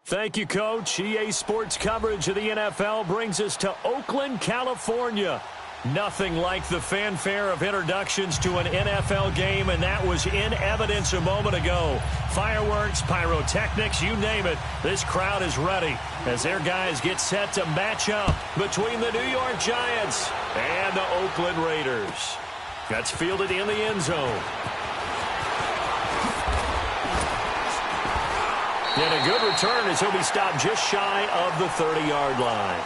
Thank you, Coach. EA Sports coverage of the NFL brings us to Oakland, California. Nothing like the fanfare of introductions to an NFL game, and that was in evidence a moment ago. Fireworks, pyrotechnics, you name it. This crowd is ready as their guys get set to match up between the New York Giants and the Oakland Raiders. That's fielded in the end zone. And a good return as he'll be stopped just shy of the 30-yard line.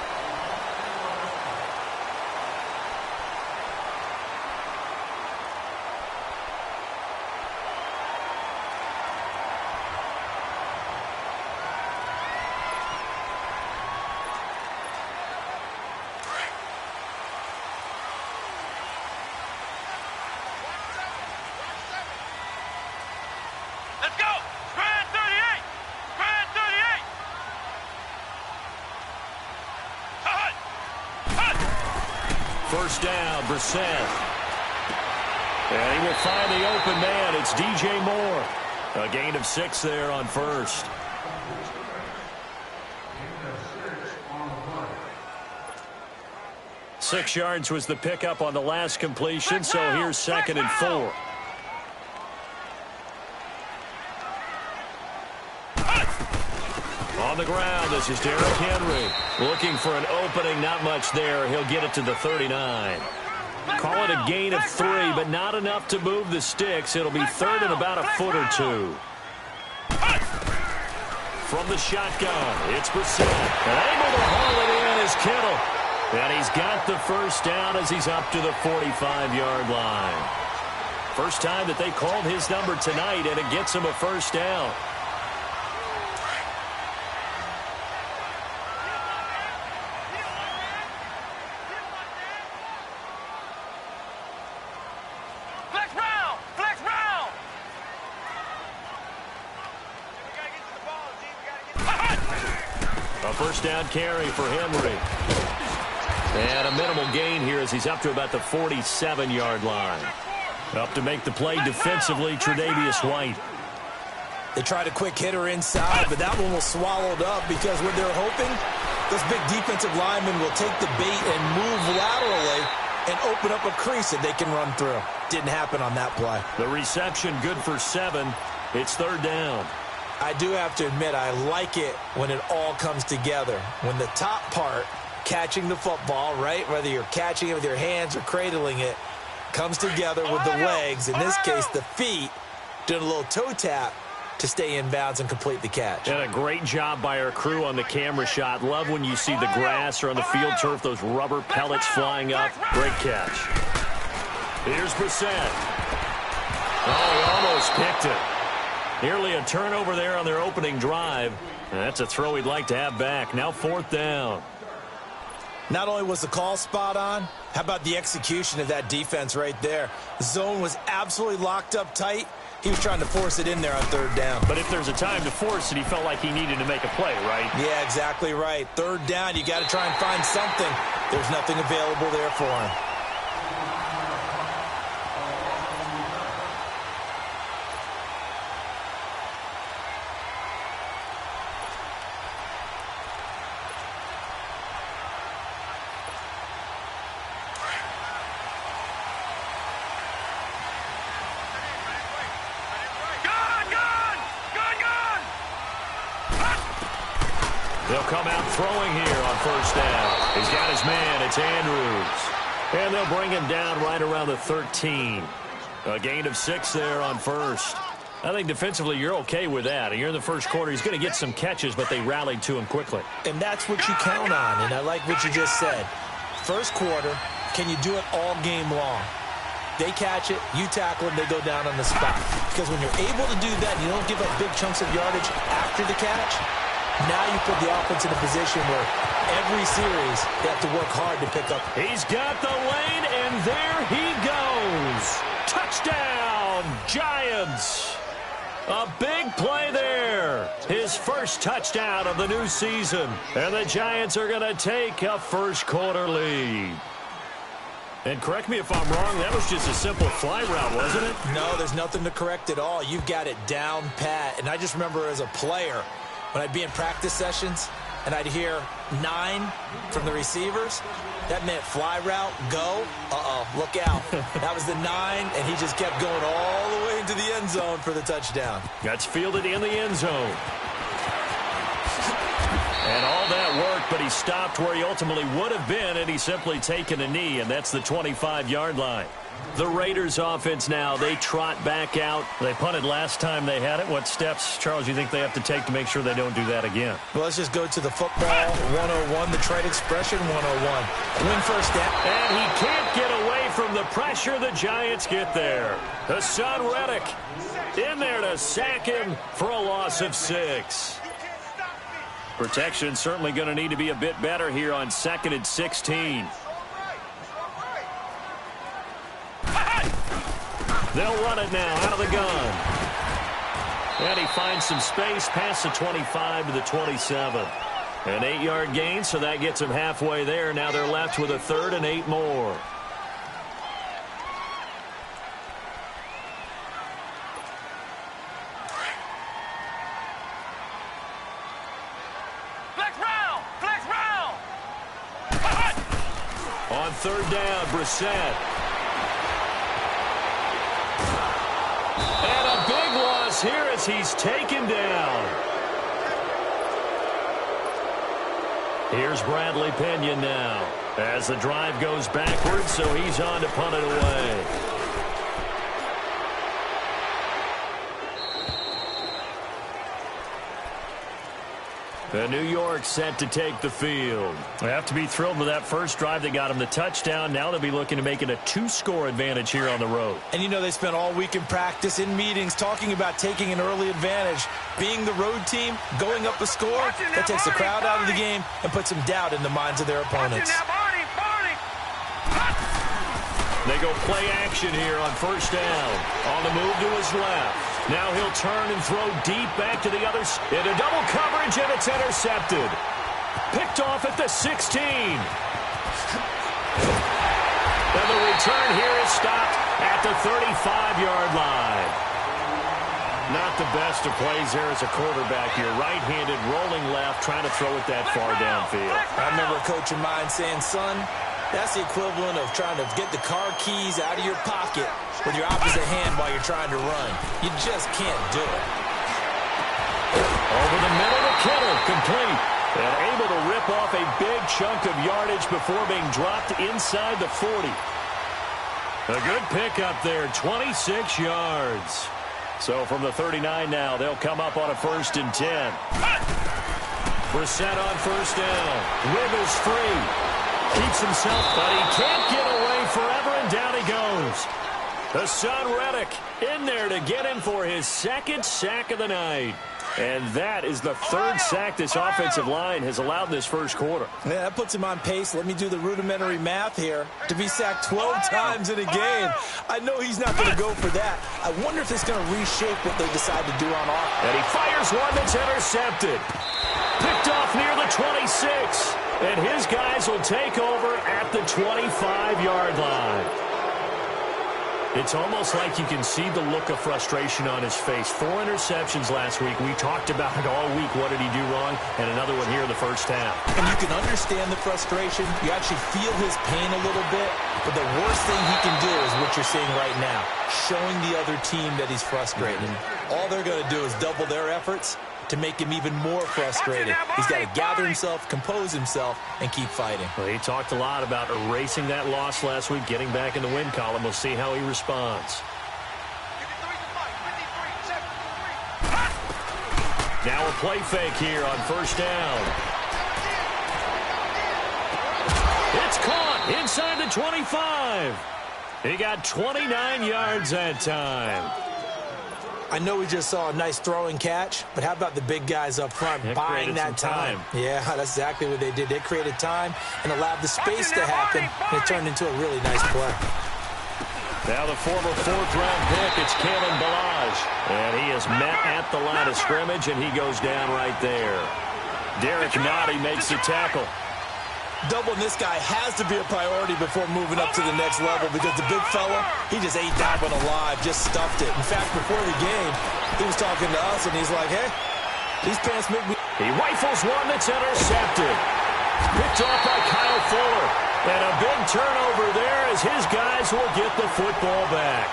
First down, Brissett. And he will find the open man. It's DJ Moore. A gain of 6 there on first. Six yards was the pickup on the last completion, so here's 2nd and 4. On the ground, this is Derrick Henry. Looking for an opening, not much there. He'll get it to the 39. Call it a gain of 3, but not enough to move the sticks. It'll be 3rd and about a foot or 2. From the shotgun, it's Brissett. And able to haul it in is Kittle. And he's got the first down as he's up to the 45-yard line. First time that they called his number tonight, and it gets him a first down. First down carry for Henry. And a minimal gain here as he's up to about the 47-yard line. Up to make the play defensively, Tre'Davious White. They tried a quick hitter inside, but that one was swallowed up because what they're hoping, those big defensive linemen will take the bait and move laterally and open up a crease that they can run through. Didn't happen on that play. The reception good for 7. It's 3rd down. I do have to admit, I like it when it all comes together. When the top part, catching the football, right, whether you're catching it with your hands or cradling it, comes together with the legs, in this case the feet, doing a little toe tap to stay in bounds and complete the catch. And a great job by our crew on the camera shot. Love when you see the grass or on the field turf, those rubber pellets flying up. Great catch. Here's Brissett. Oh, he almost picked it. Nearly a turnover there on their opening drive. And that's a throw he'd like to have back. Now 4th down. Not only was the call spot on, how about the execution of that defense right there? The zone was absolutely locked up tight. He was trying to force it in there on 3rd down. But if there's a time to force it, he felt like he needed to make a play, right? Yeah, exactly right. 3rd down, you got to try and find something. There's nothing available there for him. They'll come out throwing here on 1st down. He's got his man. It's Andrews. And they'll bring him down right around the 13. A gain of 6 there on 1st. I think defensively you're okay with that. Here in the first quarter, he's going to get some catches, but they rallied to him quickly. And that's what you count on, and I like what you just said. First quarter, can you do it all game long? They catch it, you tackle it, they go down on the spot. Because when you're able to do that, you don't give up big chunks of yardage after the catch. Now you put the offense in a position where every series they have to work hard to pick up. He's got the lane, and there he goes. Touchdown, Giants. A big play there. His first touchdown of the new season. And the Giants are going to take a first quarter lead. And correct me if I'm wrong, that was just a simple fly route, wasn't it? No, there's nothing to correct at all. You've got it down pat. And I just remember as a player, When I'd be in practice sessions and I'd hear 9 from the receivers, that meant fly route, go, look out. That was the 9, and he just kept going all the way into the end zone for the touchdown. That's fielded in the end zone. And all that work, but he stopped where he ultimately would have been, and he's simply taken a knee, and that's the 25-yard line. The Raiders offense now, they trot back out. They punted last time they had it. What steps, Charles, you think they have to take to make sure they don't do that again? Well, let's just go to the football 101, the trade expression 101. Win first down. And he can't get away from the pressure. The Giants get there. Hassan Reddick in there to sack him for a loss of 6. Protection certainly going to need to be a bit better here on 2nd and 16. They'll run it now out of the gun. And he finds some space past the 25 to the 27. An 8-yard gain, so that gets him halfway there. Now they're left with a 3rd and 8 more. On 3rd down, Brissett. And a big loss here as he's taken down. Here's Bradley Pinion now as the drive goes backwards, so he's on to punt it away. The New York set to take the field. They have to be thrilled with that first drive that got them the touchdown. Now they'll be looking to make it a 2-score advantage here on the road. And you know they spent all week in practice, in meetings, talking about taking an early advantage. Being the road team, going up a score, that takes the crowd out of the game and puts some doubt in the minds of their opponents. They go play action here on 1st down. On the move to his left. Now he'll turn and throw deep back to the other side. Into double coverage, and it's intercepted. Picked off at the 16. And the return here is stopped at the 35-yard line. Not the best of plays there as a quarterback here. Right-handed, rolling left, trying to throw it that far downfield. I remember a coach of mine saying, son, that's the equivalent of trying to get the car keys out of your pocket with your opposite hand while you're trying to run. You just can't do it. Over the middle to Kittle, complete. And able to rip off a big chunk of yardage before being dropped inside the 40. A good pickup there, 26 yards. So from the 39 now, they'll come up on a 1st and 10. Brissett on 1st down. Wriggles free. Keeps himself, but he can't get away forever, and down he goes. Hassan Reddick in there to get him for his 2nd sack of the night. And that is the 3rd sack this offensive line has allowed this first quarter. Yeah, that puts him on pace. Let me do the rudimentary math here. To be sacked 12 times in a game, I know he's not going to go for that. I wonder if it's going to reshape what they decide to do on offense. And he fires one that's intercepted. Picked off near the 26. And his guys will take over at the 25-yard line. It's almost like you can see the look of frustration on his face. 4 interceptions last week. We talked about it all week. What did he do wrong? And another one here in the first half. And you can understand the frustration. You actually feel his pain a little bit. But the worst thing he can do is what you're seeing right now, showing the other team that he's frustrated. All they're going to do is double their efforts to make him even more frustrated. He's got to gather himself, compose himself, and keep fighting. Well, he talked a lot about erasing that loss last week, getting back in the win column. We'll see how he responds. Now a play fake here on 1st down. It's caught inside the 25. He got 29 yards that time. I know we just saw a nice throwing catch, but how about the big guys up front buying that time? Yeah, that's exactly what they did. They created time and allowed the space to happen, and it turned into a really nice play. Now the former 4th-round pick, it's Kalen Ballage. And he is met at the line of scrimmage, and he goes down right there. Derek Nottie makes the tackle. Doubling this guy has to be a priority before moving up to the next level because the big fella, he just ate that one alive, just stuffed it. In fact, before the game, he was talking to us, and he's like, hey, these pants make me... He rifles one that's intercepted. Picked off by Kyle Fuller. And a big turnover there as his guys will get the football back.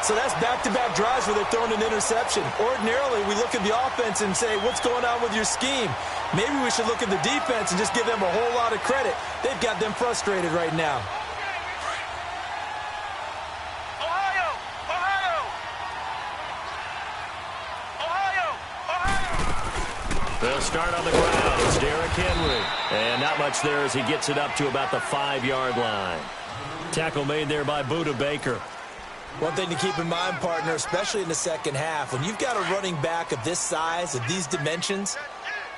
So that's back-to-back drives where they're throwing an interception. Ordinarily, we look at the offense and say, what's going on with your scheme? Maybe we should look at the defense and just give them a whole lot of credit. They've got them frustrated right now. They'll start on the ground. It's Derrick Henry. And not much there as he gets it up to about the 5-yard line. Tackle made there by Budda Baker. One thing to keep in mind, partner, especially in the second half, when you've got a running back of this size, of these dimensions,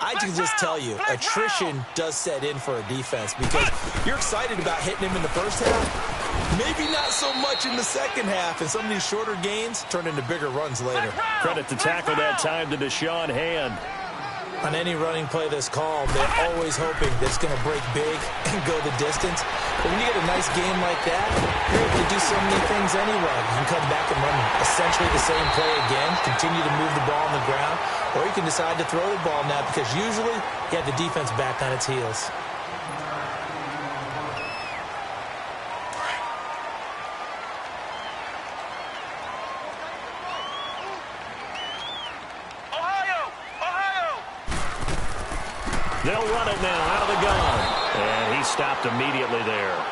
I can just tell you, attrition does set in for a defense because you're excited about hitting him in the first half. Maybe not so much in the second half, and some of these shorter gains turn into bigger runs later. Credit to tackle that time to Deshaun Hand. On any running play that's called, they're always hoping that it's going to break big and go the distance. But when you get a nice game like that, you're able to do so many things anyway. You can come back and run essentially the same play again, continue to move the ball on the ground, or you can decide to throw the ball now because usually you have the defense back on its heels. They'll run it now out of the gun. And he stopped immediately there.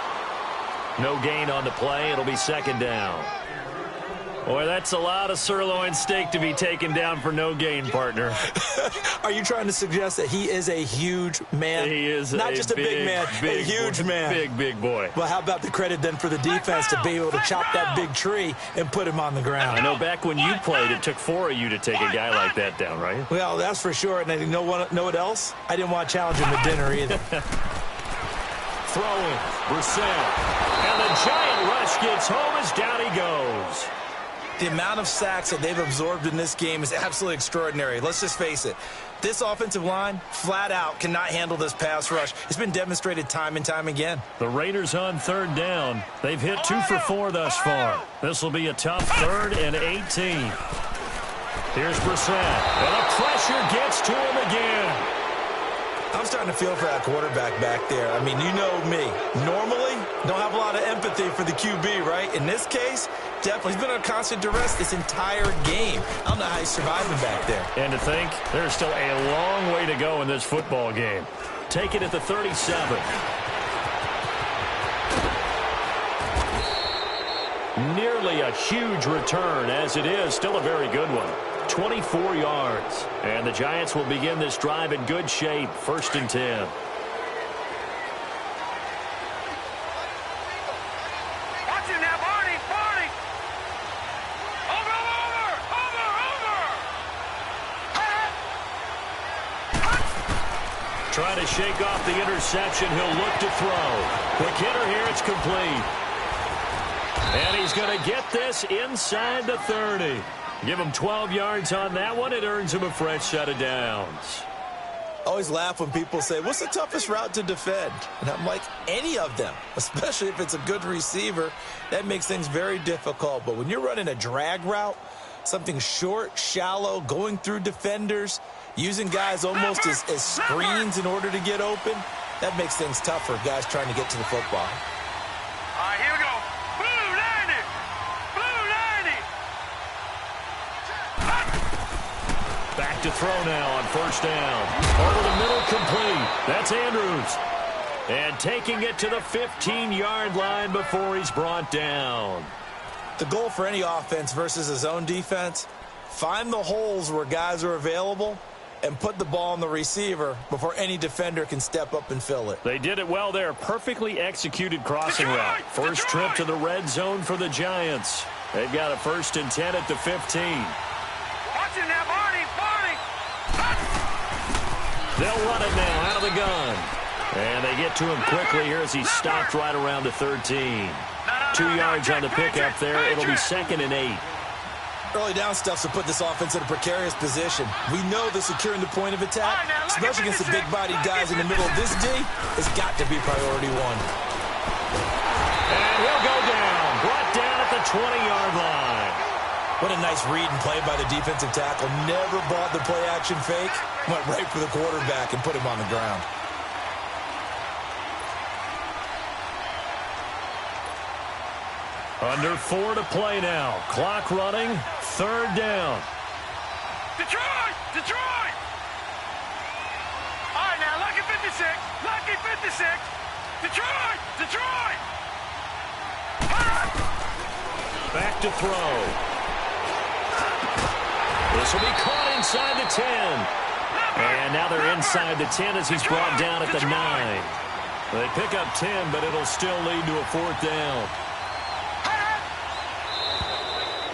No gain on the play. It'll be second down. Boy, that's a lot of sirloin steak to be taken down for no gain, partner. Are you trying to suggest that he is a huge man? He is not just a big man, a huge man. Big boy. Well, how about the credit then for the defense to be able to chop that big tree and put him on the ground? I know back when you played, it took 4 of you to take a guy like that down, right? Well, that's for sure. And you know what else? I didn't want to challenge him at dinner either. Throwing, Brissett. And the giant rush gets home as down he goes. The amount of sacks that they've absorbed in this game is absolutely extraordinary. Let's just face it. This offensive line, flat out, cannot handle this pass rush. It's been demonstrated time and time again. The Raiders on third down. They've hit 2 for 4 thus far. This will be a tough 3rd and 18. Here's Brissett. And the pressure gets to him again. I'm starting to feel for that quarterback back there. I mean, you know me. Normally, don't have a lot of empathy for the QB, right? In this case, definitely. He's been under constant duress this entire game. I don't know how he's surviving back there. And to think, there's still a long way to go in this football game. Take it at the 37. Nearly a huge return, as it is still a very good one. 24 yards. And the Giants will begin this drive in good shape. 1st and 10. Trying to shake off the interception. He'll look to throw. Quick hitter here. It's complete. And he's going to get this inside the 30. Give him 12 yards on that one. It earns him a fresh set of downs. I always laugh when people say, what's the toughest route to defend? And I'm like, any of them, especially if it's a good receiver. That makes things very difficult. But when you're running a drag route, something short, shallow, going through defenders, using guys almost as screens in order to get open, that makes things tough for guys trying to get to the football. All right, here we go. Blue 90. Blue 90. Back to throw now on 1st down. Over the middle, complete. That's Andrews. And taking it to the 15-yard line before he's brought down. The goal for any offense versus his own defense, find the holes where guys are available and put the ball on the receiver before any defender can step up and fill it. They did it well there. Perfectly executed crossing route. First trip to the red zone for the Giants. They've got a 1st and 10 at the 15. Watch it now, Barney. They'll run it now out of the gun. And they get to him quickly here as he's stopped right around the 13. 2 yards on the pickup there. It'll be 2nd and 8. Early down stuff to put this offense in a precarious position. We know that securing the point of attack, especially against the big-bodied guys in the middle of this D, has got to be priority one. And he'll go down. Brought down at the 20-yard line. What a nice read and play by the defensive tackle. Never bought the play-action fake. Went right for the quarterback and put him on the ground. Under 4 to play now. Clock running. 3rd down. Detroit! Detroit! All right, now, lucky 56. Lucky 56. Detroit! Detroit! Back to throw. This will be caught inside the 10. And now they're inside the 10 as he's brought down at the 9. They pick up 10, but it'll still lead to a 4th down.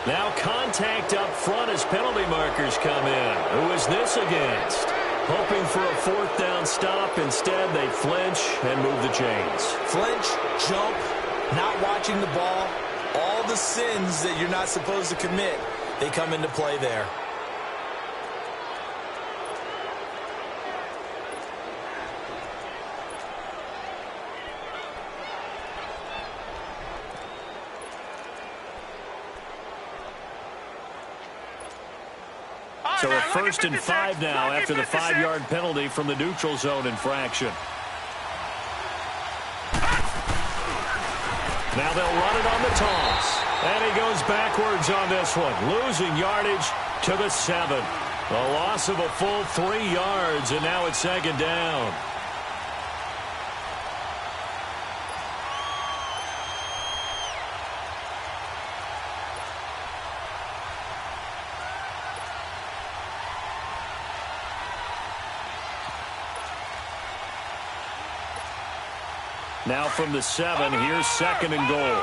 Now contact up front as penalty markers come in. Who is this against? Hoping for a 4th down stop. Instead, they flinch and move the chains. Flinch, jump, not watching the ball. All the sins that you're not supposed to commit, they come into play there. So a 1st and 5 now after the 5-yard penalty from the neutral zone infraction. Now they'll run it on the toss. And he goes backwards on this one, losing yardage to the 7. A loss of a full 3 yards, and now it's 2nd down. Now from the 7, here's 2nd and goal.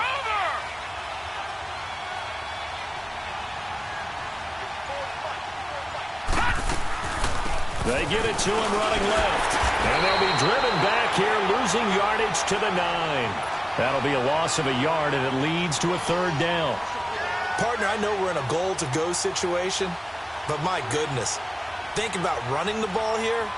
They get it to him running left. And they'll be driven back here, losing yardage to the 9. That'll be a loss of a yard, and it leads to a 3rd down. Partner, I know we're in a goal-to-go situation, but my goodness, think about running the ball here.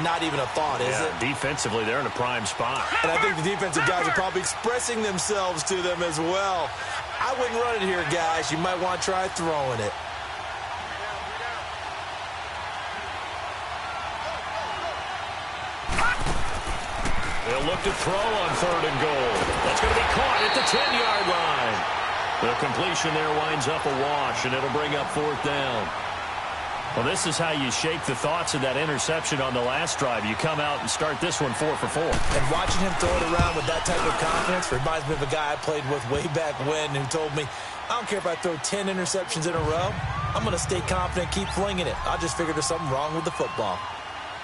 Not even a thought, is it? Defensively, they're in a prime spot. And I think the defensive guys are probably expressing themselves to them as well. I wouldn't run it here, guys. You might want to try throwing it. They'll look to throw on 3rd and goal. That's going to be caught at the 10-yard line. The completion there winds up a wash, and it'll bring up 4th down. Well, this is how you shake the thoughts of that interception on the last drive. You come out and start this one 4 for 4. And watching him throw it around with that type of confidence reminds me of a guy I played with way back when who told me, I don't care if I throw 10 interceptions in a row. I'm going to stay confident, keep flinging it. I just figured there's something wrong with the football.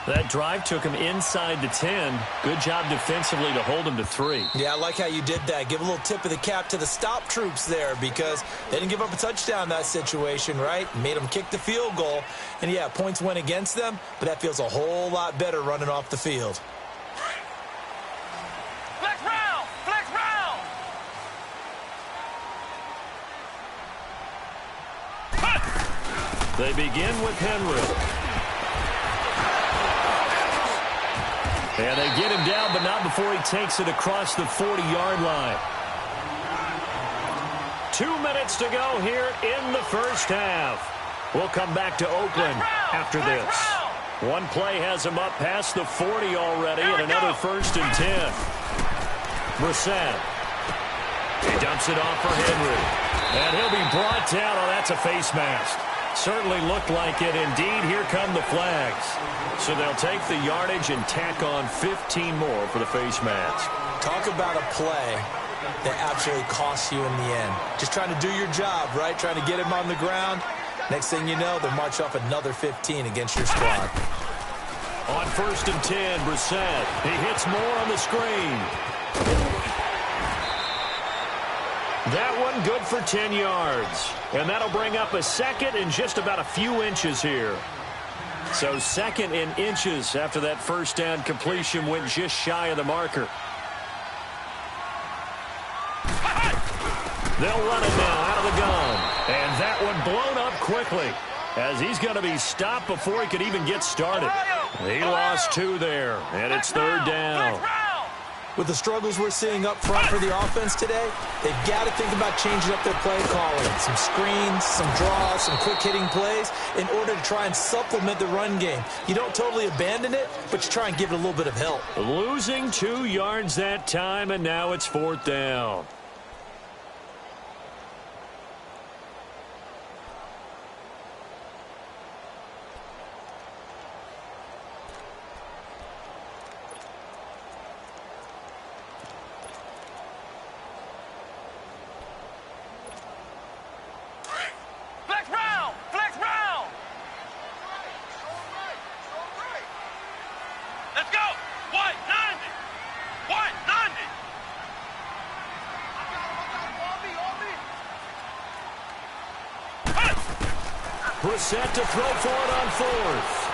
That drive took him inside the 10. Good job defensively to hold him to 3. Yeah, I like how you did that. Give a little tip of the cap to the stop troops there because they didn't give up a touchdown in that situation, right? Made them kick the field goal. And, yeah, points went against them, but that feels a whole lot better running off the field. Flex round! Flex round! They begin with Henry. And they get him down, but not before he takes it across the 40-yard line. 2 minutes to go here in the first half. We'll come back to Oakland after this. One play has him up past the 40 already, and another 1st and 10. Brissett. He dumps it off for Henry. And he'll be brought down. Oh, that's a face mask. Certainly looked like it. Indeed, here come the flags. So they'll take the yardage and tack on 15 more for the face mask. Talk about a play that absolutely costs you in the end. Just trying to do your job, right? Trying to get him on the ground. Next thing you know, they'll march off another 15 against your squad. On 1st and 10, Brissett. He hits more on the screen. That one good for 10 yards. And that'll bring up a 2nd and just about a few inches here. So 2nd in inches after that 1st down completion went just shy of the marker. They'll run it now out of the gun. And that one blown up quickly as he's going to be stopped before he could even get started. He lost 2 there, and it's 3rd down. With the struggles we're seeing up front for the offense today, they've got to think about changing up their play calling. Some screens, some draws, some quick-hitting plays in order to try and supplement the run game. You don't totally abandon it, but you try and give it a little bit of help. Losing 2 yards that time, and now it's 4th down. Set to throw for it on 4th.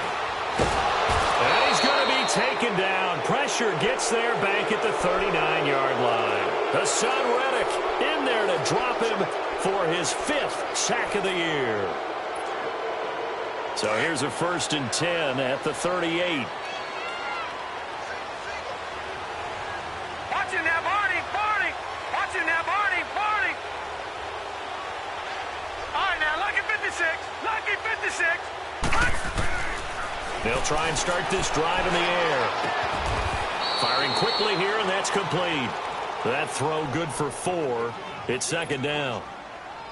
And he's going to be taken down. Pressure gets there back at the 39-yard line. Hassan Reddick in there to drop him for his 5th sack of the year. So here's a 1st and 10 at the 38. Watching that Barney. Watching that Barney. All right, now, lucky 56. Lucky 56. They'll try and start this drive in the air. Firing quickly here, and that's complete. That throw good for 4. It's 2nd down.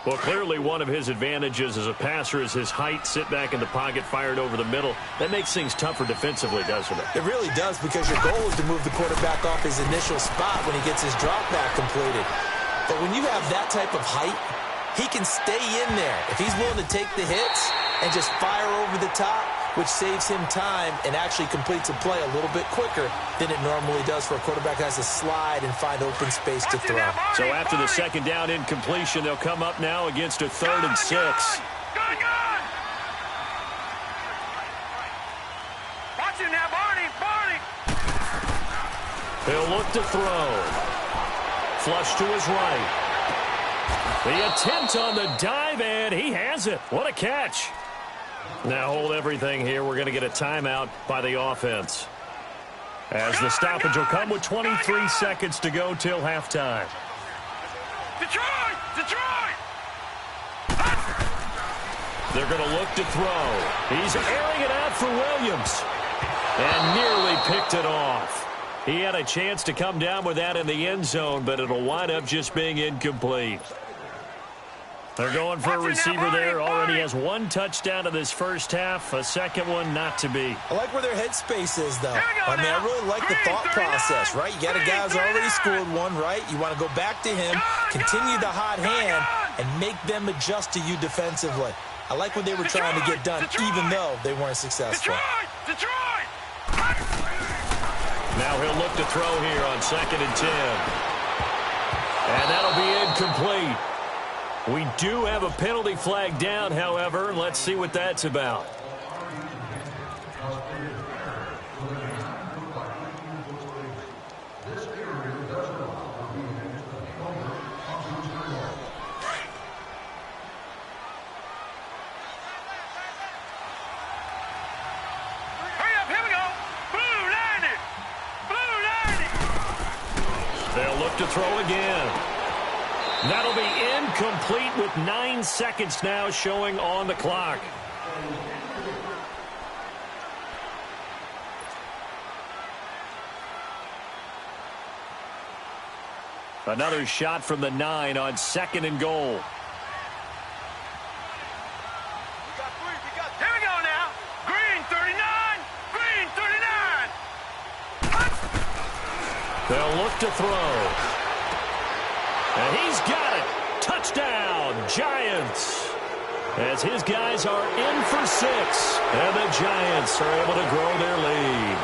Well, clearly one of his advantages as a passer is his height. Sit back in the pocket, fired over the middle. That makes things tougher defensively, doesn't it? It really does, because your goal is to move the quarterback off his initial spot when he gets his drop back completed. But when you have that type of height, he can stay in there if he's willing to take the hits and just fire over the top, which saves him time and actually completes a play a little bit quicker than it normally does for a quarterback that has to slide and find open space to throw. So after the 2nd down incompletion, they'll come up now against a 3rd and 6. Good. Watching that Barney. He'll look to throw. Flush to his right. The attempt on the dive, and he has it. What a catch. Now hold everything here. We're going to get a timeout by the offense, as the stoppage will come with 23 seconds to go till halftime. Detroit! They're going to look to throw. He's airing it out for Williams, and nearly picked it off. He had a chance to come down with that in the end zone, but it'll wind up just being incomplete. They're going for a receiver there. Already has 1 touchdown in this first half. A 2nd one not to be. I like where their headspace is, though. I mean, I really like the thought process, right? You got a guy who's already scored 1, right? You want to go back to him, continue the hot hand, and make them adjust to you defensively. I like what they were trying to get done, even though they weren't successful. Detroit! Now he'll look to throw here on 2nd and 10. And that'll be incomplete. We do have a penalty flag down, however. Let's see what that's about. Hurry up, here we go. Blue line it. They'll look to throw again. That'll be incomplete with 9 seconds now showing on the clock. Another shot from the 9 on 2nd and goal. Here we go now. Green 39. They'll look to throw. And he's got it. Touchdown, Giants. As his guys are in for 6. And the Giants are able to grow their lead.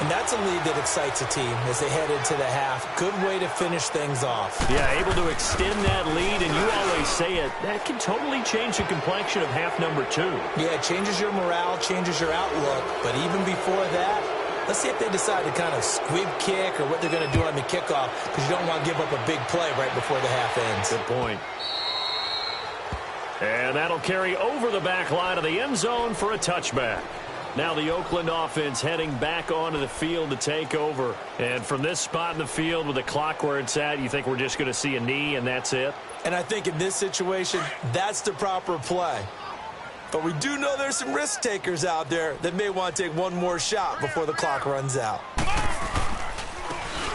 And that's a lead that excites a team as they head into the half. Good way to finish things off. Yeah, able to extend that lead, and you always say it, that can totally change the complexion of half number 2. Yeah, it changes your morale, changes your outlook. But even before that, let's see if they decide to kind of squib kick or what they're going to do on the kickoff, because you don't want to give up a big play right before the half ends. Good point. And that'll carry over the back line of the end zone for a touchback. Now the Oakland offense heading back onto the field to take over. And from this spot in the field with the clock where it's at, you think we're just going to see a knee and that's it? And I think in this situation, that's the proper play. But we do know there's some risk takers out there that may want to take one more shot before the clock runs out.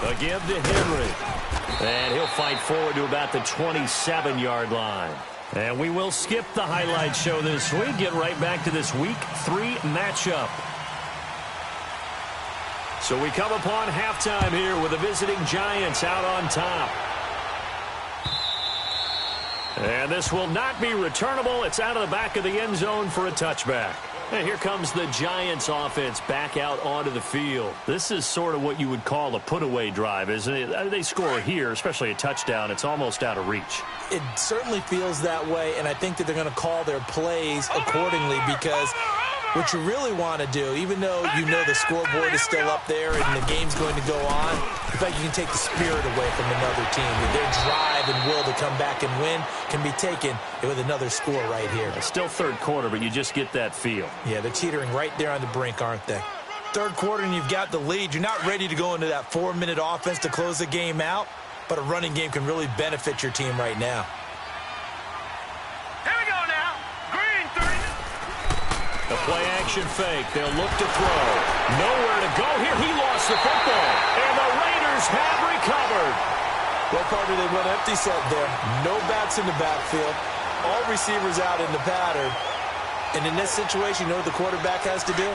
A give to Henry. And he'll fight forward to about the 27-yard line. And we will skip the highlight show this week. Get right back to this Week 3 matchup. So we come upon halftime here with the visiting Giants out on top. And this will not be returnable. It's out of the back of the end zone for a touchback. And here comes the Giants offense back out onto the field. This is sort of what you would call a put-away drive, isn't it? They score here, especially a touchdown. It's almost out of reach. It certainly feels that way, and I think that they're going to call their plays accordingly because what you really want to do, even though you know the scoreboard is still up there and the game's going to go on, in fact, you can take the spirit away from another team. Their drive and will to come back and win can be taken with another score right here. It's still third quarter, but you just get that feel. Yeah, they're teetering right there on the brink, aren't they? Third quarter and you've got the lead. You're not ready to go into that 4-minute offense to close the game out, but a running game can really benefit your team right now. Here we go now. Green 3. The play-action fake. They'll look to throw. Nowhere to go here. He lost the football. And the Raiders have recovered. Well, partner, they went empty set there. No backs in the backfield. All receivers out in the pattern. And in this situation, you know what the quarterback has to do?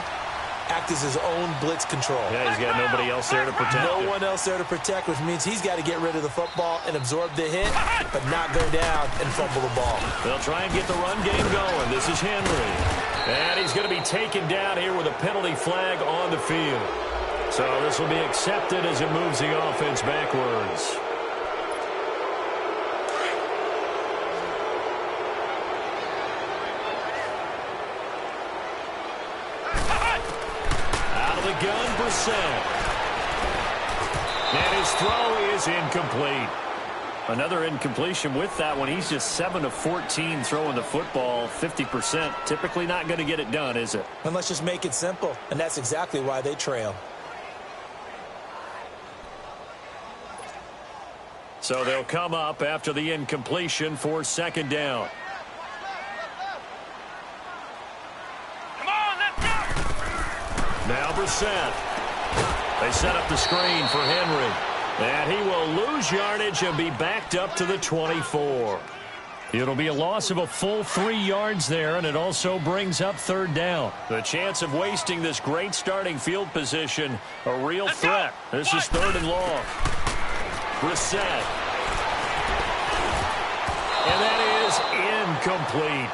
Act as his own blitz control. Yeah, he's got nobody else there to protect No him. one else there to protect, which means he's got to get rid of the football and absorb the hit, but not go down and fumble the ball. They'll try and get the run game going. This is Henry. And he's going to be taken down here with a penalty flag on the field. So this will be accepted as it moves the offense backwards. Gun Brissett. And his throw is incomplete. Another incompletion with that one. He's just 7 of 14 throwing the football, 50%. Typically not going to get it done, is it? And let's just make it simple. And that's exactly why they trail. So they'll come up after the incompletion for second down. Now Brissett. They set up the screen for Henry. And he will lose yardage and be backed up to the 24. It'll be a loss of a full 3 yards there, and it also brings up third down. The chance of wasting this great starting field position, a real threat. This is third and long. Brissett. And that is incomplete.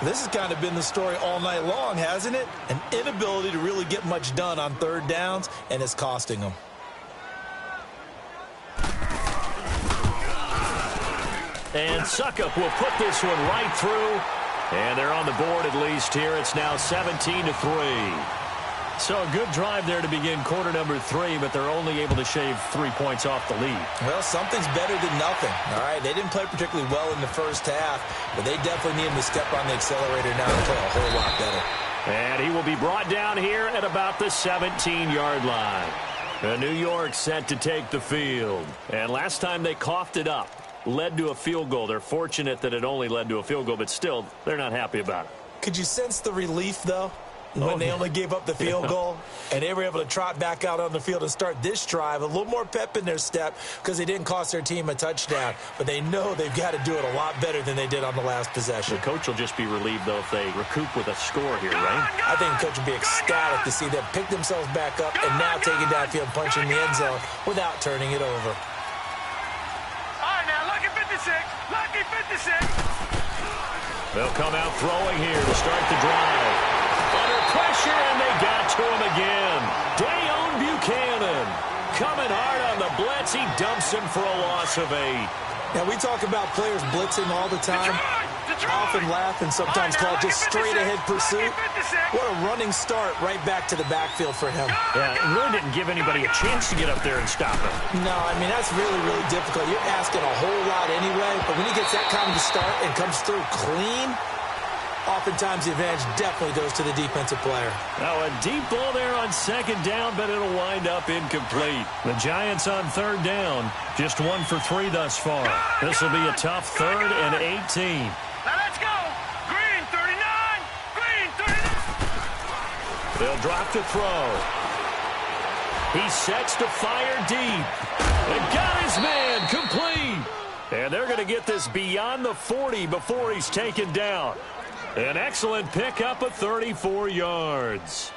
This has kind of been the story all night long, hasn't it? An inability to really get much done on third downs, and it's costing them. And Suckup will put this one right through. And they're on the board at least here. It's now 17-3. So a good drive there to begin quarter number 3, but they're only able to shave 3 points off the lead. Well, something's better than nothing. All right, they didn't play particularly well in the first half, but they definitely need him to step on the accelerator now and play a whole lot better. And he will be brought down here at about the 17-yard line. The New York set to take the field. And last time they coughed it up, led to a field goal. They're fortunate that it only led to a field goal, but still, they're not happy about it. Could you sense the relief, though? When they only gave up the field goal, and they were able to trot back out on the field and start this drive, a little more pep in their step because they didn't cost their team a touchdown. But they know they've got to do it a lot better than they did on the last possession. The coach will just be relieved, though, if they recoup with a score here, right? I think the coach will be ecstatic to see them pick themselves back up and now take it downfield, punching the end zone without turning it over. All right, now, lucky 56. Lucky 56. They'll come out throwing here to start the drive. Under pressure, and they got to him again. Dayon Buchanan coming hard on the blitz. He dumps him for a loss of 8. Now, we talk about players blitzing all the time. Often laugh and sometimes call just straight-ahead pursuit. What a running start right back to the backfield for him. Yeah, it really didn't give anybody a chance to get up there and stop him. No, I mean, that's really, really difficult. You're asking a whole lot anyway, but when he gets that kind of start and comes through clean, Oftentimes, the advantage definitely goes to the defensive player. Now, a deep ball there on second down, but it'll wind up incomplete. The Giants on third down, just 1 for 3 thus far. This will be a tough 3rd and 18. Now let's go. Green 39. Green 39. They'll drop to throw. He sets to fire deep. And got his man complete. And they're going to get this beyond the 40 before he's taken down. An excellent pickup of 34 yards.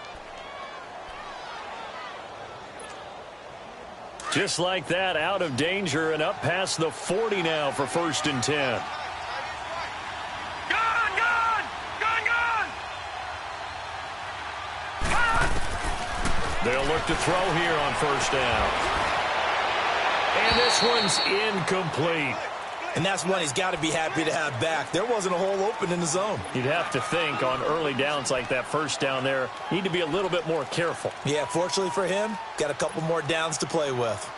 Just like that, out of danger and up past the 40 now for 1st and 10. They'll look to throw here on 1st down. And this one's incomplete. And that's one he's got to be happy to have back. There wasn't a hole open in the zone. You'd have to think on early downs like that 1st down there, need to be a little bit more careful. Yeah, fortunately for him, got a couple more downs to play with.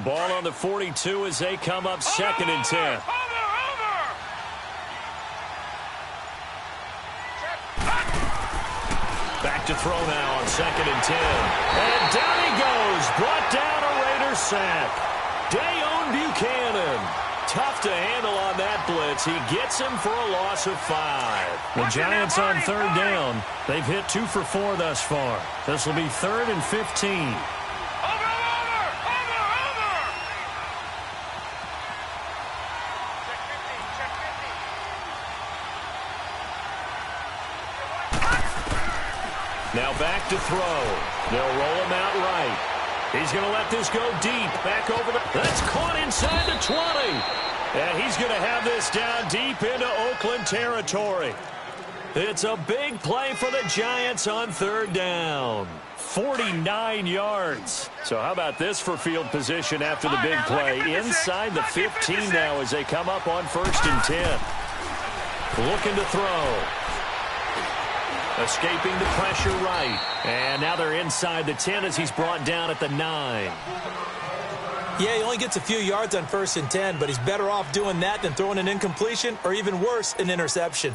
Ball on the 42 as they come up 2nd and 10. Back to throw now on 2nd and 10. And down he goes. Brought down a Raider sack. Dayon Buchanan. Tough to handle on that blitz. He gets him for a loss of 5. The Giants on 3rd down. They've hit 2 for 4 thus far. This will be 3rd and 15. Now back to throw. They'll roll him out right. He's going to let this go deep. Back over the... That's caught inside the 20. And he's going to have this down deep into Oakland territory. It's a big play for the Giants on 3rd down. 49 yards. So how about this for field position after the big play? Inside the 15 now as they come up on 1st and 10. Looking to throw. Escaping the pressure right. And now they're inside the 10 as he's brought down at the 9. Yeah, he only gets a few yards on 1st and 10, but he's better off doing that than throwing an incompletion or even worse, an interception.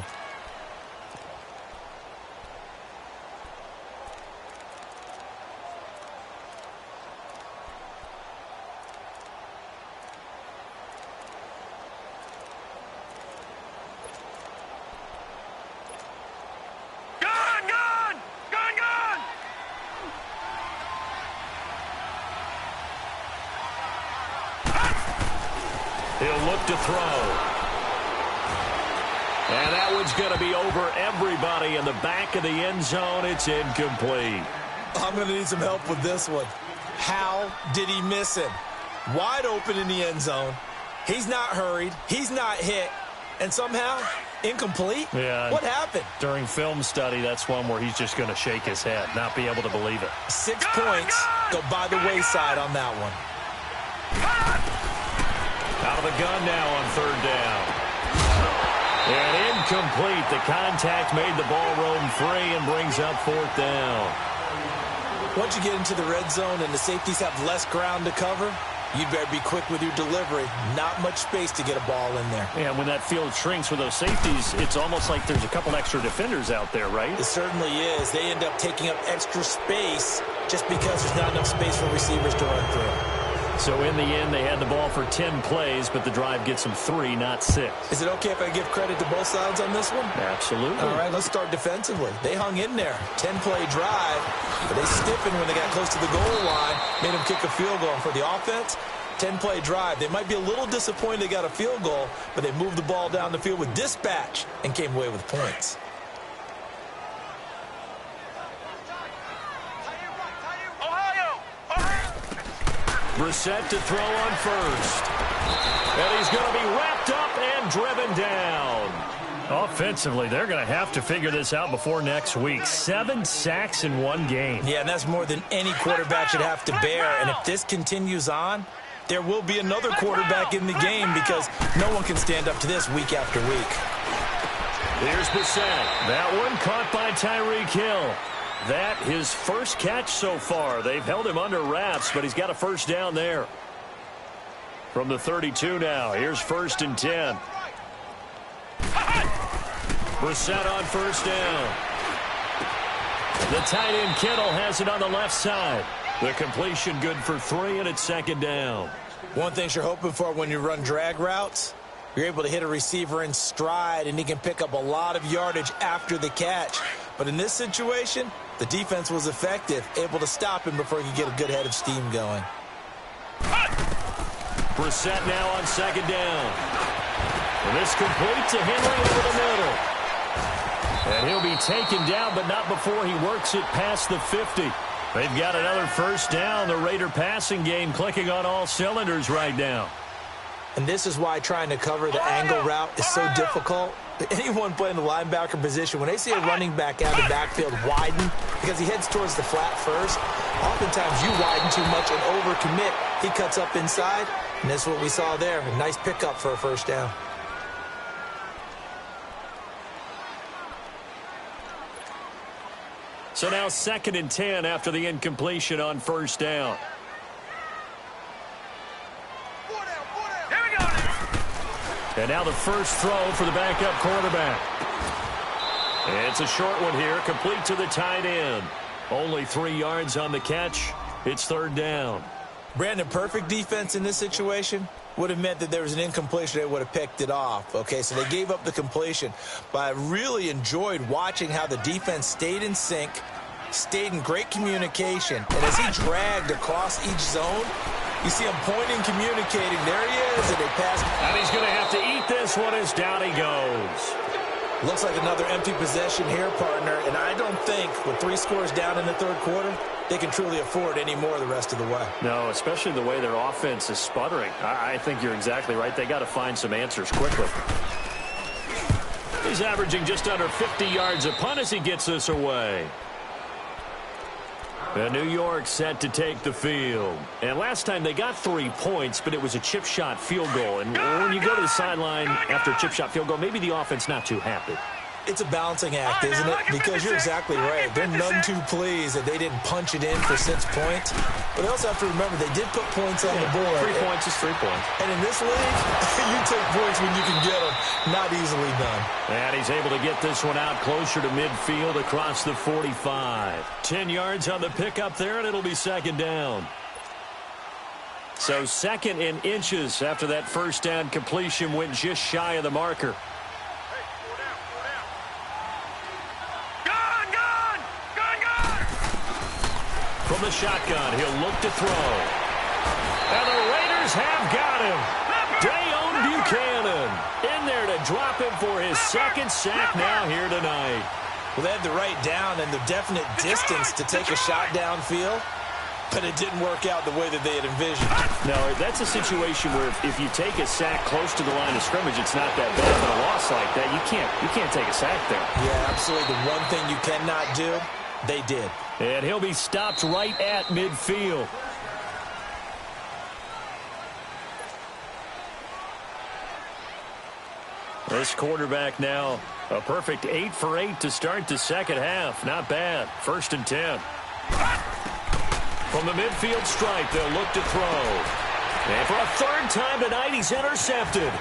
He'll look to throw. And that one's going to be over everybody in the back of the end zone. It's incomplete. I'm going to need some help with this one. How did he miss him? Wide open in the end zone. He's not hurried. He's not hit. And somehow, incomplete? Yeah. What happened? During film study, that's one where he's just going to shake his head, not be able to believe it. 6 points go by the wayside on that one. Out of the gun now on 3rd down. And incomplete. The contact made the ball roam free and brings up 4th down. Once you get into the red zone and the safeties have less ground to cover, you'd better be quick with your delivery. Not much space to get a ball in there. Yeah, when that field shrinks with those safeties, it's almost like there's a couple extra defenders out there, right? It certainly is. They end up taking up extra space just because there's not enough space for receivers to run through. So in the end, they had the ball for 10 plays, but the drive gets them 3, not 6. Is it okay if I give credit to both sides on this one? Absolutely. All right, let's start defensively. They hung in there. 10-play drive, but they stiffened when they got close to the goal line, made them kick a field goal. For the offense, 10-play drive. They might be a little disappointed they got a field goal, but they moved the ball down the field with dispatch and came away with points. Brissett to throw on 1st. And he's going to be wrapped up and driven down. Offensively, they're going to have to figure this out before next week. 7 sacks in 1 game. Yeah, and that's more than any quarterback should have to bear. And if this continues on, there will be another quarterback in the game because no one can stand up to this week after week. Here's Brissett. That one caught by Tyreek Hill. That his first catch so far. They've held him under wraps, but he's got a first down there. From the 32 now. Here's 1st and 10. Brissett on first down. The tight end Kittle has it on the left side. The completion good for 3, and it's 2nd down. One thing you're hoping for when you run drag routes, you're able to hit a receiver in stride, and he can pick up a lot of yardage after the catch. But in this situation, the defense was effective, able to stop him before he could get a good head of steam going. Brissett now on 2nd down. And this complete to Henry over the middle. And he'll be taken down, but not before he works it past the 50. They've got another first down. The Raider passing game clicking on all cylinders right now. And this is why trying to cover the angle route is so difficult. Anyone playing the linebacker position, when they see a running back out of the backfield widen because he heads towards the flat first, oftentimes you widen too much and overcommit. He cuts up inside, and that's what we saw there. A nice pickup for a first down. So now 2nd and 10 after the incompletion on first down. And now the first throw for the backup quarterback. It's a short one here, complete to the tight end. Only 3 yards on the catch. It's 3rd down. Brandon, perfect defense in this situation would have meant that there was an incompletion. They would have picked it off. Okay, so they gave up the completion. But I really enjoyed watching how the defense stayed in sync, stayed in great communication. And as he dragged across each zone, you see him pointing, communicating. There he is, and they pass. And he's going to have to eat this one as down he goes. Looks like another empty possession here, partner. And I don't think with 3 scores down in the 3rd quarter, they can truly afford any more the rest of the way. No, especially the way their offense is sputtering. I think you're exactly right. They got to find some answers quickly. He's averaging just under 50 yards a punt as he gets this away. And New York set to take the field. And last time they got 3 points, but it was a chip shot field goal. And when you go to the sideline after a chip shot field goal, maybe the offense not too happy. It's a balancing act, isn't it? Because you're exactly right. They're none too pleased that they didn't punch it in for 6 points. But they also have to remember they did put points on the board. 3 points is 3 points. And in this league, you take points when you can get them. Not easily done. And he's able to get this one out closer to midfield across the 45. 10 yards on the pickup there, and it'll be 2nd down. So 2nd and inches after that first down completion went just shy of the marker. From the shotgun, he'll look to throw. And the Raiders have got him. Dayon Buchanan in there to drop him for his 2nd sack now here tonight. Well, they had the right down and the definite distance to take a shot downfield, but it didn't work out the way that they had envisioned. No, that's a situation where if you take a sack close to the line of scrimmage, it's not that bad. But a loss like that, you can't take a sack there. Yeah, absolutely. The one thing you cannot do, they did. And he'll be stopped right at midfield. This quarterback now, a perfect 8 for 8 to start the 2nd half. Not bad. 1st and 10. From the midfield stripe, they'll look to throw. And for a 3rd time tonight, he's intercepted.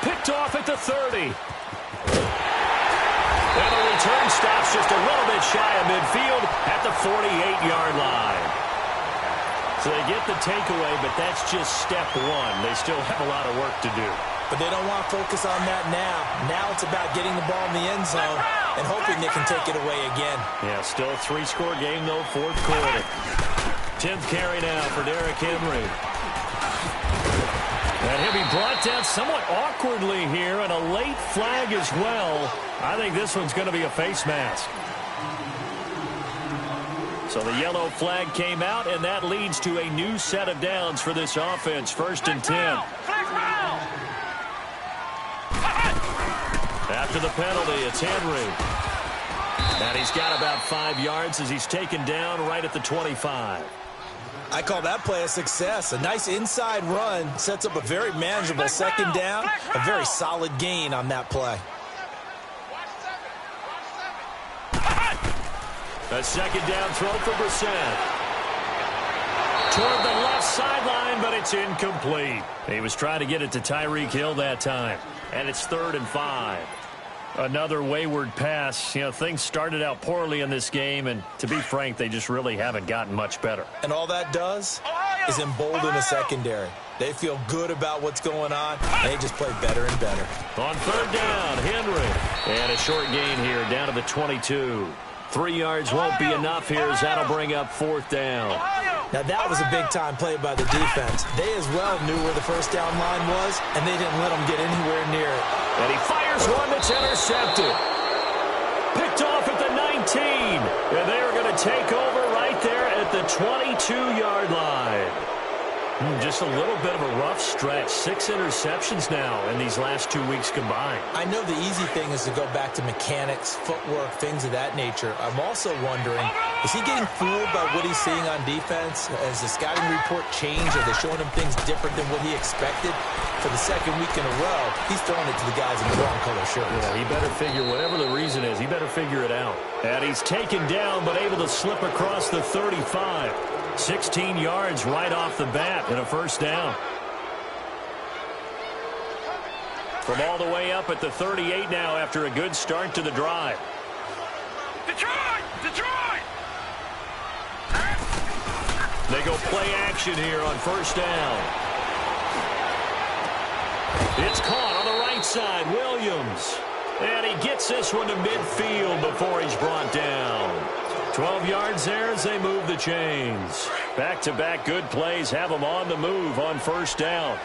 Picked off at the 30. And the return stops just a little bit shy of midfield at the 48-yard line. So they get the takeaway, but that's just step 1. They still have a lot of work to do. But they don't want to focus on that now. Now it's about getting the ball in the end zone and hoping they can take it away again. Yeah, still a 3-score game, though, 4th quarter. 10th carry now for Derrick Henry. And he'll be brought down somewhat awkwardly here, and a late flag as well. I think this one's going to be a face mask. So the yellow flag came out, and that leads to a new set of downs for this offense. 1st and 10. After the penalty, it's Henry. And he's got about 5 yards as he's taken down right at the 25. I call that play a success. A nice inside run sets up a very manageable 2nd down. A very solid gain on that play. A second down throw for Brissett. Toward the left sideline, but it's incomplete. He was trying to get it to Tyreek Hill that time. And it's 3rd and 5. Another wayward pass. You know, things started out poorly in this game, and to be frank, they just really haven't gotten much better. And all that does is embolden the secondary. They feel good about what's going on, and they just play better and better. On 3rd down, Henry. And a short gain here, down to the 22. 3 yards won't be enough here as that'll bring up 4th down. Now, that was a big-time play by the defense. They as well knew where the first down line was, and they didn't let them get anywhere near it. And he fires one that's intercepted. Picked off at the 19. And they are going to take over right there at the 22-yard line. Just a little bit of a rough stretch. 6 interceptions now in these last 2 weeks combined. I know the easy thing is to go back to mechanics, footwork, things of that nature. I'm also wondering, is he getting fooled by what he's seeing on defense? Has the scouting report changed? Are they showing him things different than what he expected? For the second week in a row, he's throwing it to the guys in the wrong color shirts. Yeah, he better figure, whatever the reason is, he better figure it out. And he's taken down, but able to slip across the 35. 16 yards right off the bat and a first down. From all the way up at the 38 now after a good start to the drive. Detroit! Detroit! They go play action here on first down. It's caught on the right side, Williams. And he gets this one to midfield before he's brought down. 12 yards there as they move the chains. Back-to-back good plays have them on the move on first down.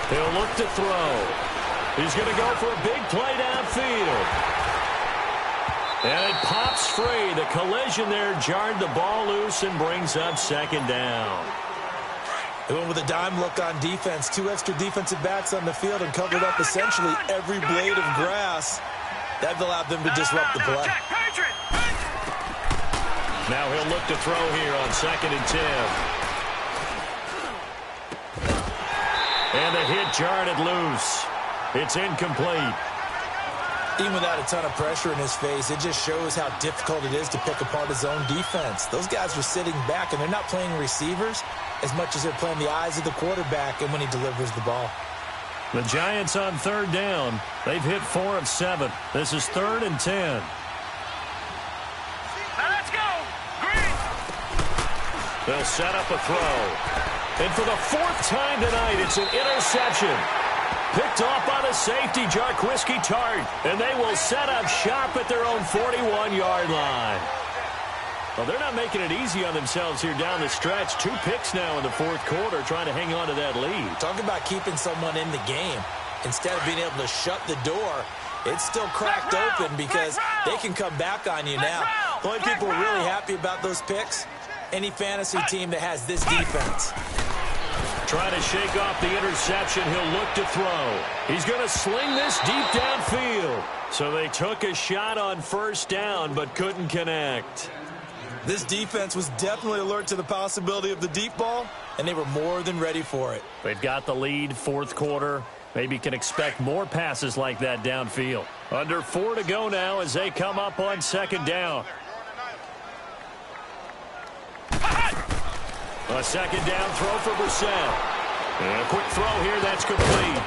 He'll look to throw. He's going to go for a big play downfield. And it pops free. The collision there jarred the ball loose and brings up second down. They went with a dime look on defense. 2 extra defensive backs on the field and covered up essentially every blade of grass. That allowed them to disrupt the play. Now he'll look to throw here on 2nd and 10. And the hit jarred it loose. It's incomplete. Even without a ton of pressure in his face, it just shows how difficult it is to pick apart his own defense. Those guys are sitting back, and they're not playing receivers as much as they're playing the eyes of the quarterback and when he delivers the ball. The Giants on 3rd down. They've hit 4 of 7. This is 3rd and 10. Now let's go! Green! They'll set up a throw. And for the 4th time tonight, it's an interception. Picked off by the safety, Jarquiski Tart. And they will set up shop at their own 41-yard line. Well, they're not making it easy on themselves here down the stretch. 2 picks now in the 4th quarter trying to hang on to that lead. Talk about keeping someone in the game. Instead of being able to shut the door, it's still cracked open because they can come back on you now. The only people really happy about those picks, any fantasy team that has this defense. Trying to shake off the interception. He'll look to throw. He's going to sling this deep downfield. So they took a shot on first down but couldn't connect. This defense was definitely alert to the possibility of the deep ball, and they were more than ready for it. They've got the lead, 4th quarter. Maybe can expect more passes like that downfield. Under 4 to go now as they come up on 2nd down. A 2nd down throw for Brissett. And a quick throw here, that's complete.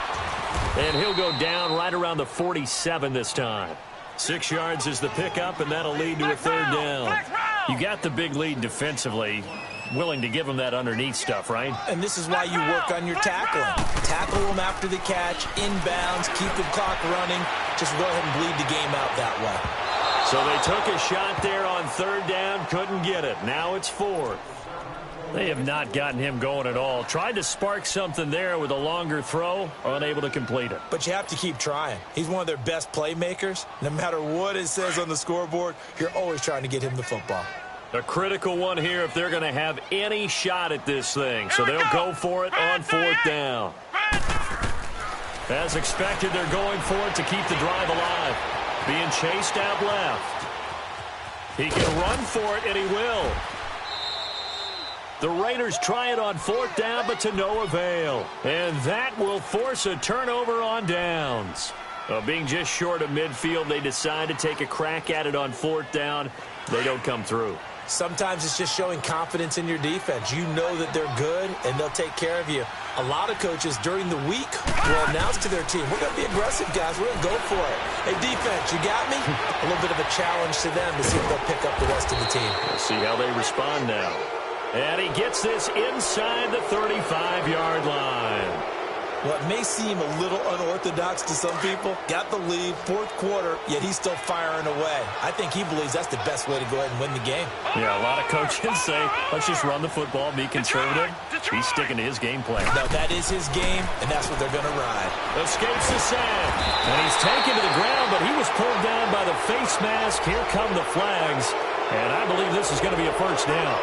And he'll go down right around the 47 this time. 6 yards is the pickup, and that'll lead to a 3rd down. You got the big lead defensively. Willing to give them that underneath stuff, right? And this is why you work on your tackling. Tackle them after the catch, inbounds, keep the clock running. Just go ahead and bleed the game out that way. So they took a shot there on 3rd down, couldn't get it. Now it's 4th. They have not gotten him going at all. Tried to spark something there with a longer throw, unable to complete it. But you have to keep trying. He's one of their best playmakers. No matter what it says on the scoreboard, you're always trying to get him the football. A critical one here if they're going to have any shot at this thing. So they'll go for it on 4th down. As expected, they're going for it to keep the drive alive. Being chased out left. He can run for it, and he will. The Raiders try it on 4th down, but to no avail. And that will force a turnover on downs. Being just short of midfield, they decide to take a crack at it on 4th down. They don't come through. Sometimes it's just showing confidence in your defense. You know that they're good, and they'll take care of you. A lot of coaches during the week will announce to their team, we're going to be aggressive, guys. We're going to go for it. Hey, defense, you got me? A little bit of a challenge to them to see if they'll pick up the rest of the team. We'll see how they respond now. And he gets this inside the 35-yard line. Well, it may seem a little unorthodox to some people. Got the lead, 4th quarter, yet he's still firing away. I think he believes that's the best way to go ahead and win the game. Yeah, a lot of coaches say, let's just run the football, be conservative. He's sticking to his game plan. No, that is his game, and that's what they're going to ride. Escapes the sack. And he's taken to the ground, but he was pulled down by the face mask. Here come the flags. And I believe this is going to be a first down.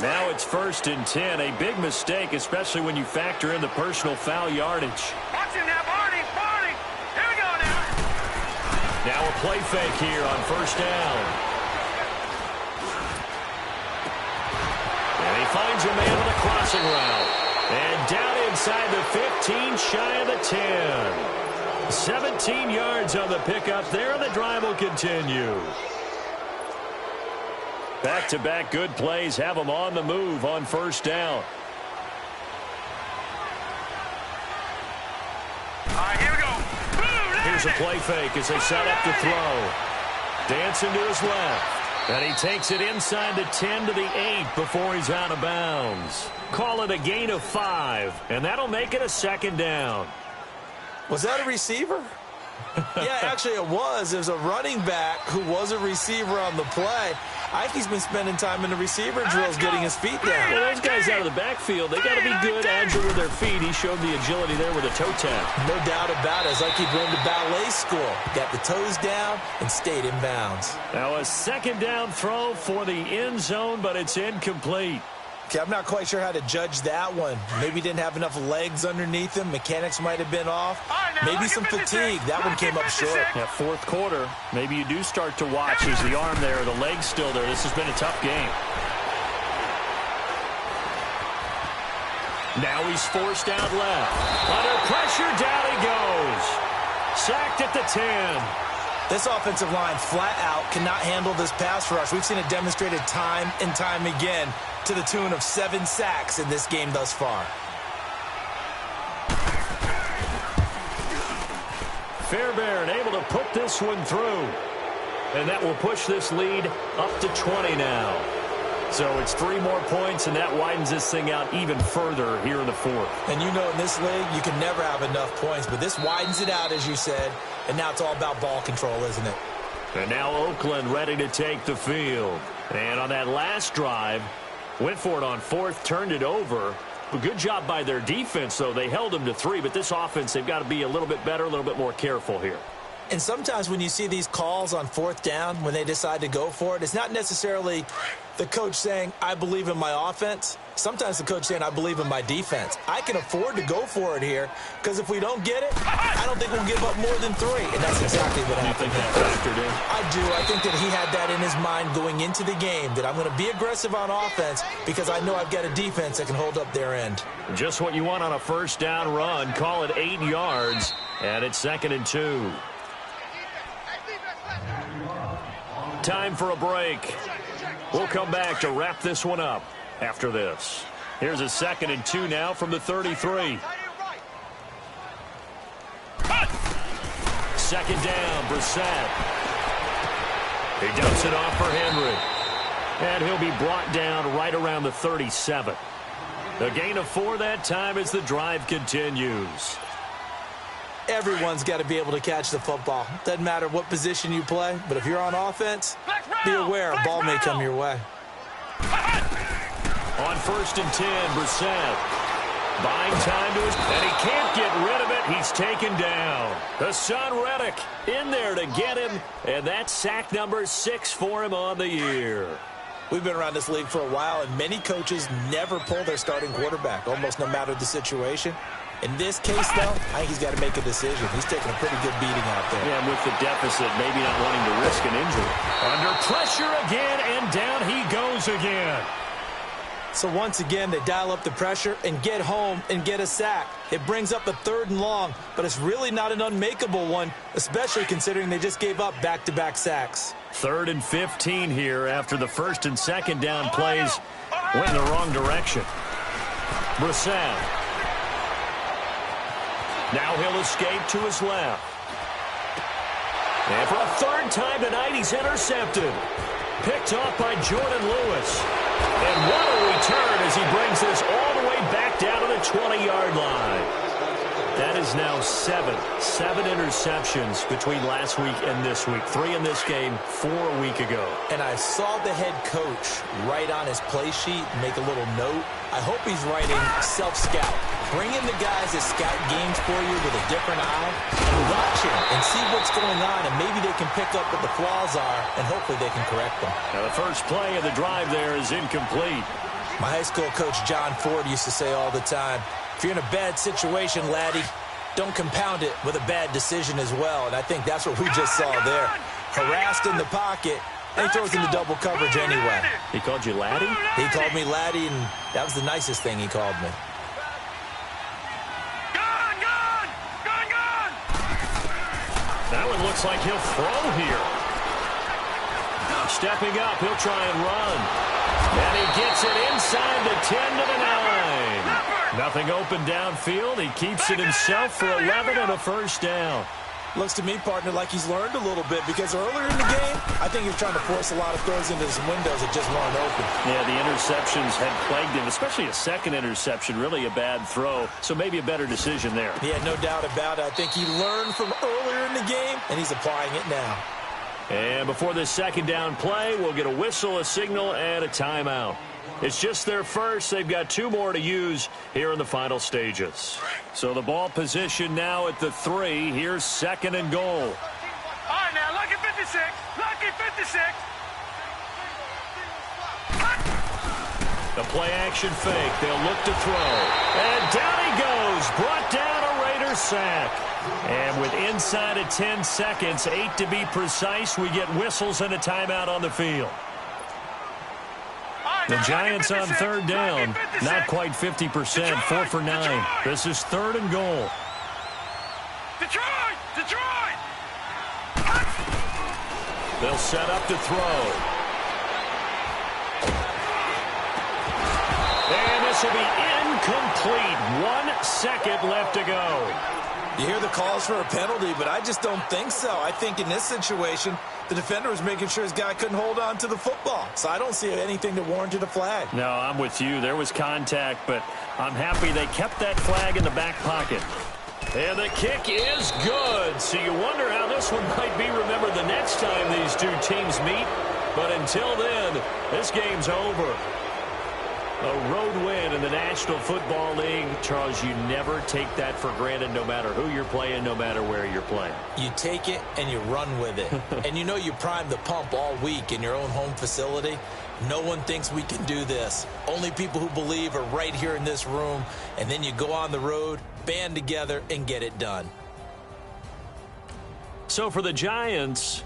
Now it's 1st and 10. A big mistake, especially when you factor in the personal foul yardage. Watch him now, Barney. Barney. Here we go now. Now a play fake here on 1st down. And he finds a man on a crossing route. And down inside the 15, shy of the 10. 17 yards on the pickup there, and the drive will continue. Back-to-back good plays have them on the move on 1st down. All right, here we go. Boom, Here's a play fake as they set up to throw. Dancing to his left. And he takes it inside the 10 to the 8 before he's out of bounds. Call it a gain of 5, and that'll make it a 2nd down. Was that a receiver? Yeah, actually it was. There's a running back who was a receiver on the play. I think he's been spending time in the receiver drills getting his feet down. Well, those guys out of the backfield, they got to be good, agile with their feet. He showed the agility there with a toe tap. No doubt about it. It's like he went to ballet school. Got the toes down and stayed in bounds. Now a 2nd down throw for the end zone, but it's incomplete. Okay, I'm not quite sure how to judge that one. Maybe didn't have enough legs underneath him. Mechanics might have been off. Maybe some fatigue. That one came up short. Yeah, 4th quarter. Maybe you do start to watch. Is the arm there, the leg's still there? This has been a tough game. Now he's forced out left. Under pressure, down he goes. Sacked at the 10. This offensive line flat out cannot handle this pass rush. We've seen it demonstrated time and time again to the tune of 7 sacks in this game thus far. Fairbairn able to put this one through. And that will push this lead up to 20 now. So it's 3 more points, and that widens this thing out even further here in the 4th. And you know in this league, you can never have enough points, but this widens it out, as you said, and now it's all about ball control, isn't it? And now Oakland ready to take the field. And on that last drive, went for it on 4th, turned it over. A good job by their defense, though. They held them to 3, but this offense, they've got to be a little bit better, a little bit more careful here. And sometimes when you see these calls on 4th down, when they decide to go for it, it's not necessarily the coach saying, I believe in my offense. Sometimes the coach saying, I believe in my defense. I can afford to go for it here, because if we don't get it, I don't think we'll give up more than 3. And that's exactly what happened. You think that factored in? I do. I think that he had that in his mind going into the game, that I'm going to be aggressive on offense because I know I've got a defense that can hold up their end. Just what you want on a 1st down run. Call it 8 yards, and it's 2nd and 2. Time for a break. We'll come back to wrap this one up after this. Here's a 2nd and 2 now from the 33. 2nd down, Brissett. He dumps it off for Henry. And he'll be brought down right around the 37. A gain of 4 that time as the drive continues. Everyone's got to be able to catch the football. Doesn't matter what position you play, but if you're on offense, be aware a ball may come your way. On 1st and 10, Brissett. Buying time to his... And he can't get rid of it. He's taken down. Hassan Reddick in there to get him. And that's sack number 6 for him on the year. We've been around this league for a while, and many coaches never pull their starting quarterback, almost no matter the situation. In this case, though, I think he's got to make a decision. He's taking a pretty good beating out there. Yeah, and with the deficit, maybe not wanting to risk an injury. Under pressure again, and down he goes again. So once again, they dial up the pressure and get home and get a sack. It brings up a 3rd and long, but it's really not an unmakeable one, especially considering they just gave up back-to-back sacks. 3rd and 15 here after the 1st and 2nd down plays went in the wrong direction. Brissett. Now he'll escape to his left. And for a 3rd time tonight, he's intercepted. Picked off by Jordan Lewis. And what a return as he brings this all the way back down to the 20-yard line. That is now 7 interceptions between last week and this week. 3 in this game, 4 a week ago. And I saw the head coach write on his play sheet, make a little note. I hope he's writing self-scout. Bring in the guys that scout games for you with a different eye and watch him and see what's going on, and maybe they can pick up what the flaws are, and hopefully they can correct them. Now the first play of the drive there is incomplete. My high school coach, John Ford, used to say all the time, if you're in a bad situation, laddie, don't compound it with a bad decision as well. And I think that's what we just saw there. Harassed in the pocket, and he throws into double coverage anyway. He called you laddie? He called me laddie, and that was the nicest thing he called me. That one looks like he'll throw here. Stepping up, he'll try and run. And he gets it inside the 10 to the 9. Nothing open downfield. He keeps it himself for 11 and a 1st down. Looks to me, partner, like he's learned a little bit, because earlier in the game, I think he was trying to force a lot of throws into some windows that just weren't open. Yeah, the interceptions had plagued him, especially a 2nd interception, really a bad throw. So maybe a better decision there. Yeah, no doubt about it. I think he learned from earlier in the game, and he's applying it now. And before this 2nd down play, we'll get a whistle, a signal, and a timeout. It's just their first. They've got 2 more to use here in the final stages. So the ball position now at the 3. Here's 2nd and goal. All right, now, lucky 56. Lucky 56. The play-action fake. They'll look to throw. And down he goes. Brought down a Raider sack. And with inside of 10 seconds, 8 to be precise, we get whistles and a timeout on the field. The Giants on 3rd down, not quite 50%, 4 for 9. This is 3rd and goal. Detroit! They'll set up to throw. And this will be incomplete. 1 second left to go. You hear the calls for a penalty, but I just don't think so. I think in this situation, the defender was making sure his guy couldn't hold on to the football. So I don't see anything that warranted a flag. No, I'm with you. There was contact, but I'm happy they kept that flag in the back pocket. And the kick is good. So you wonder how this one might be remembered the next time these 2 teams meet. But until then, this game's over. A road win in the National Football League. Charles, you never take that for granted, no matter who you're playing, no matter where you're playing. You take it and you run with it. And you know you primed the pump all week in your own home facility. No one thinks we can do this. Only people who believe are right here in this room. And then you go on the road, band together, and get it done. So for the Giants,